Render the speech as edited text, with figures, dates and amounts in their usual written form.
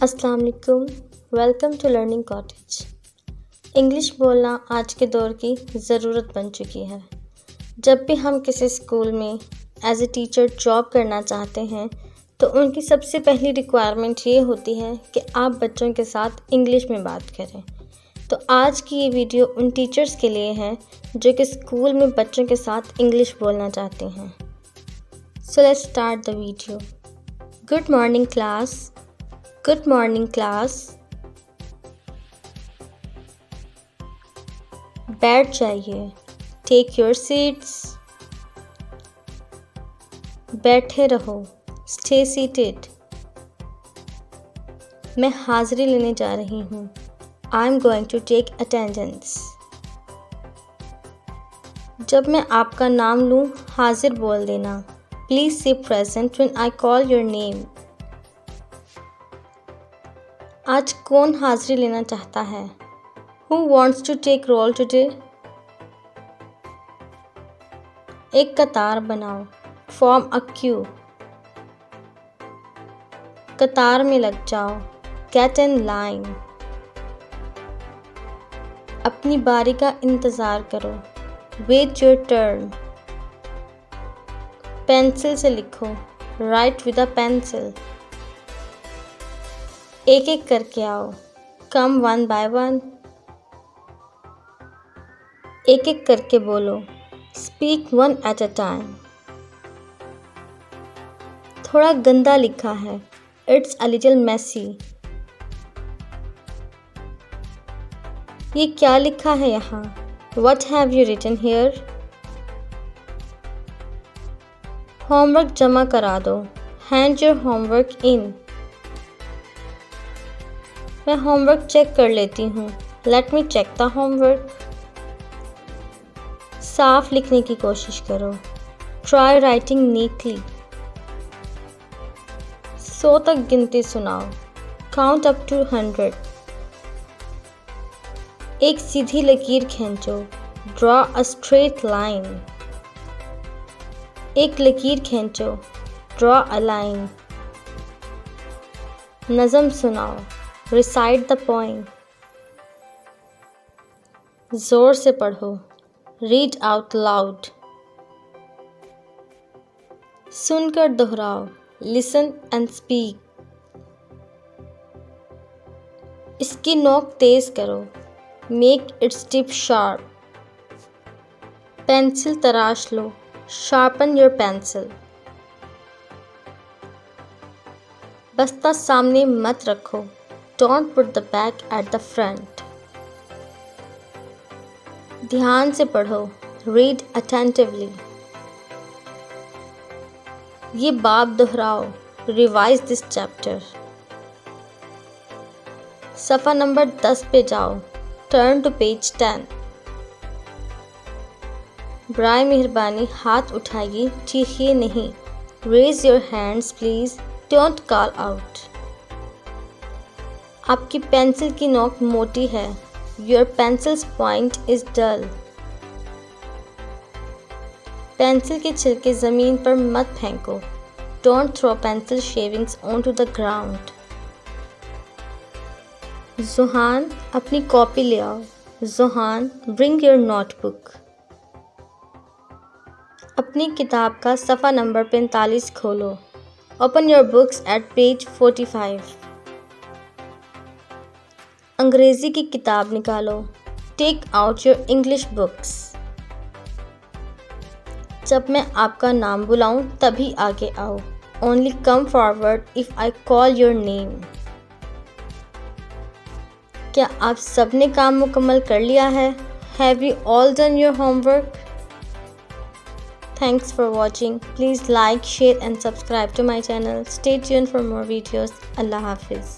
अस्सलाम वालेकुम। Welcome to learning cottage. English बोलना आज के दौर की ज़रूरत बन चुकी है। जब भी हम किसी स्कूल में एज ए टीचर जॉब करना चाहते हैं तो उनकी सबसे पहली रिक्वायरमेंट ये होती है कि आप बच्चों के साथ इंग्लिश में बात करें। तो आज की ये वीडियो उन टीचर्स के लिए है जो कि स्कूल में बच्चों के साथ इंग्लिश बोलना चाहते हैं। So let's start the video. Good morning class. Good morning class। बैठ जाइए। Take your seats। बैठे रहो। Stay seated। मैं हाजिरी लेने जा रही हूँ। I'm going to take attendance। जब मैं आपका नाम लूँ हाजिर बोल देना। Please say present when I call your name। आज कौन हाजिरी लेना चाहता है? Who wants to take roll today? एक कतार बनाओ। Form a queue। कतार में लग जाओ। Get in line। अपनी बारी का इंतज़ार करो। Wait your turn। पेंसिल से लिखो। Write with a pencil। एक एक करके आओ। Come one by one। एक एक करके बोलो। Speak one at a time। थोड़ा गंदा लिखा है। It's a little messy। ये क्या लिखा है यहाँ? What have you written here? Homework जमा करा दो। Hand your homework in। मैं होमवर्क चेक कर लेती हूँ। Let me check the homework। साफ लिखने की कोशिश करो। Try writing neatly। 100 तक गिनती सुनाओ। Count up to 100। एक सीधी लकीर खींचो। Draw a straight line। एक लकीर खींचो। Draw a line। नज़म सुनाओ। Recite the poem। जोर से पढ़ो। Read out loud। सुनकर दोहराओ। Listen and speak। इसकी नोक तेज करो। Make its tip sharp। Pencil तराश लो। Sharpen your pencil। बस्ता सामने मत रखो। Don't put the bag at the front। ध्यान से पढ़ो। Read attentively। ये बाब दोहराओ। Revise this chapter। सफ़ा नंबर 10 पे जाओ। Turn to page 10। बराए मेहरबानी हाथ उठाइए, चीखिए नहीं। Raise your hands please। Don't call out। आपकी पेंसिल की नोक मोटी है। Your pencil's point is dull। Pencil के छिलके ज़मीन पर मत फेंको। Don't throw pencil shavings onto the ground। ज़ुहान अपनी कॉपी ले आओ। ज़ुहान bring your notebook। अपनी किताब का सफ़ा नंबर 45 खोलो। Open your books at page 45। अंग्रेज़ी की किताब निकालो। Take out your English books। जब मैं आपका नाम बुलाऊं तभी आगे आओ। Only come forward if I call your name। क्या आप सबने काम मुकम्मल कर लिया है? Have you all done your homework? Thanks for watching. Please like, share and subscribe to my channel. Stay tuned for more videos. Allah Hafiz।